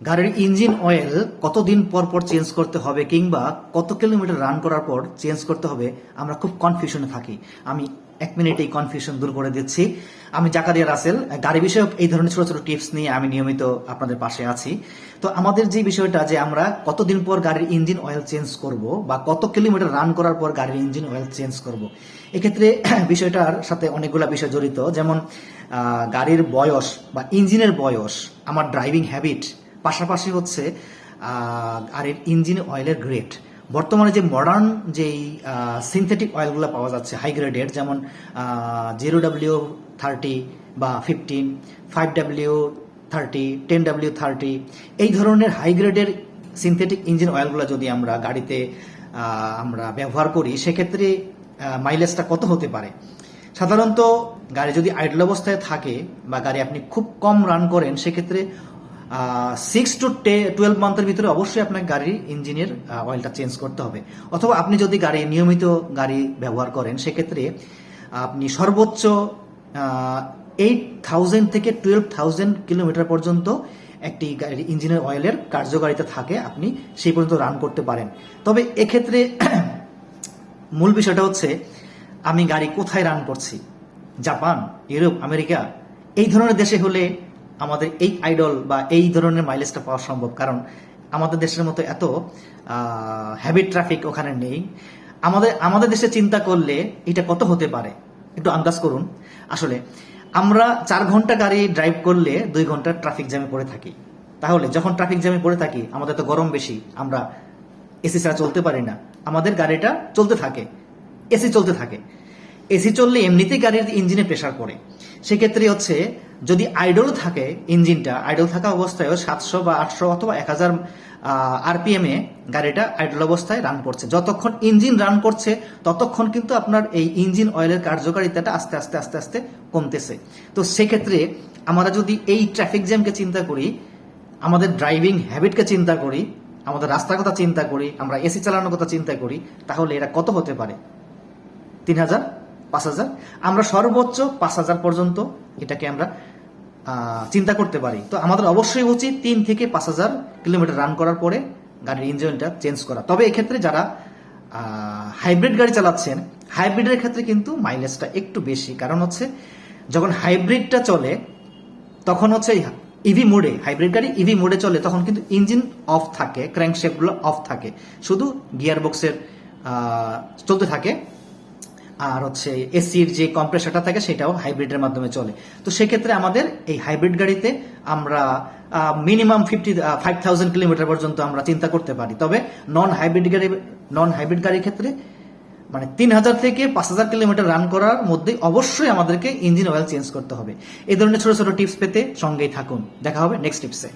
গাড়ির engine oil কতদিন পর পর চেঞ্জ করতে হবে কিংবা কত কিলোমিটার রান করার পর চেঞ্জ করতে হবে, আমরা খুব কনফিউশনে থাকি। আমি 1 মিনিট এই কনফিউশন দূর করে দিচ্ছি। আমি জাকারিয়া রাসেল, গাড়ি বিষয়ক এই ধরনের ছোট ছোট টিপস নিয়ে আমি নিয়মিত আপনাদের পাশে আছি। তো আমাদের যে বিষয়টা যে আমরা কতদিন পর গাড়ির ইঞ্জিন অয়েল চেঞ্জ করব বা কত কিলোমিটার রান করার পর গাড়ির ইঞ্জিন অয়েল চেঞ্জ করব, এক্ষেত্রে বিষয়টার সাথে অনেকগুলো বিষয় জড়িত। যেমন গাড়ির বয়স বা ইঞ্জিনের বয়স, আমার ড্রাইভিং হ্যাবিট, পাশাপাশি হচ্ছে গাড়ির ইঞ্জিন অয়েলের গ্রেড। বর্তমানে যে মডার্ন যেই সিনথেটিক অয়েলগুলো পাওয়া যাচ্ছে হাই গ্রেডের, যেমন 0W30 বা 15, 5W30, 10W30, এই ধরনের হাই গ্রেডের সিনথেটিক ইঞ্জিন অয়েলগুলো যদি আমরা গাড়িতে আমরা ব্যবহার করি, সেক্ষেত্রে মাইলেজটা কত হতে পারে। সাধারণত গাড়ি যদি আইডল অবস্থায় থাকে বা গাড়ি আপনি খুব কম রান করেন, সেক্ষেত্রে 6 to 12 মান্থের ভিতরে অবশ্যই আপনাকে গাড়ির ইঞ্জিনের অয়েলটা চেঞ্জ করতে হবে। অথবা আপনি যদি নিয়মিত গাড়ি ব্যবহার করেন, সেক্ষেত্রে আপনি সর্বোচ্চ 8,000 থেকে 12,000 কিলোমিটার পর্যন্ত একটি গাড়ির ইঞ্জিনের অয়েলের কার্যকারিতা থাকে, আপনি সেই পর্যন্ত রান করতে পারেন। তবে এক্ষেত্রে মূল বিষয়টা হচ্ছে আমি গাড়ি কোথায় রান করছি। জাপান, ইউরোপ, আমেরিকা এই ধরনের দেশে হলে আমাদের এই আইডল বা এই ধরনের মাইলেজটা পাওয়া সম্ভব, কারণ আমাদের দেশের মতো এত হেভি ট্রাফিক ওখানে নেই। আমাদের দেশে চিন্তা করলে এটা কত হতে পারে একটু আন্দাজ করুন। আসলে আমরা 4 ঘন্টা গাড়ি ড্রাইভ করলে 2 ঘন্টা ট্রাফিক জ্যামে পড়ে থাকি। তাহলে যখন ট্রাফিক জ্যামে পড়ে থাকি, আমাদের তো গরম বেশি, আমরা এসি ছাড়া চলতে পারি না, আমাদের গাড়িটা চলতে থাকে, এসি চলতে থাকে। এসি চললে এমনিতেই গাড়ির ইঞ্জিনে প্রেসার পড়ে। সেক্ষেত্রে হচ্ছে যদি আইডল থাকে, ইঞ্জিনটা আইডল থাকা অবস্থায় 700 বা 800 অথবা 1000 RPM এ গাড়িটা আইডল অবস্থায় রান করছে। যতক্ষণ ইঞ্জিন রান করছে ততক্ষণ কিন্তু আপনার এই ইঞ্জিন অয়েলের কার্যকারিতাটা আস্তে আস্তে আস্তে আস্তে কমতেছে। তো সেক্ষেত্রে আমরা যদি এই ট্রাফিক জ্যামকে চিন্তা করি, আমাদের ড্রাইভিং হ্যাবিটকে চিন্তা করি, আমাদের রাস্তার কথা চিন্তা করি, আমরা এসি চালানোর কথা চিন্তা করি, তাহলে এটা কত হতে পারে? 3,000, 5,000, আমরা সর্বোচ্চ 5,000 পর্যন্ত এটাকে আমরা চিন্তা করতে পারি। তো আমাদের অবশ্যই উচিত 3 থেকে 5,000 কিলোমিটার রান করার পরে গাড়ির ইঞ্জিনটা চেঞ্জ করা। তবে এক্ষেত্রে যারা হাইব্রিড গাড়ি চালাচ্ছেন, হাইব্রিডের ক্ষেত্রে কিন্তু মাইলেজটা একটু বেশি, কারণ হচ্ছে যখন হাইব্রিডটা চলে তখন হচ্ছে ইভি মোডে, হাইব্রিড গাড়ি ইভি মোডে চলে, তখন কিন্তু ইঞ্জিন অফ থাকে, ক্র্যাঙ্কশ্যাফটগুলো অফ থাকে, শুধু গিয়ার বক্সের চলতে থাকে, আর হচ্ছে এসির যে কম্প্রেসারটা থাকে সেটাও হাইব্রিডের মাধ্যমে চলে। তো সেক্ষেত্রে আমাদের এই হাইব্রিড গাড়িতে আমরা মিনিমাম 5,000 কিলোমিটার পর্যন্ত আমরা চিন্তা করতে পারি। তবে নন হাইব্রিড গাড়ির ক্ষেত্রে মানে 3,000 থেকে 5,000 কিলোমিটার রান করার মধ্যে অবশ্যই আমাদেরকে ইঞ্জিন অয়েল চেঞ্জ করতে হবে। এই ধরনের ছোট ছোট টিপস পেতে সঙ্গেই থাকুন। দেখা হবে নেক্সট টিপসে।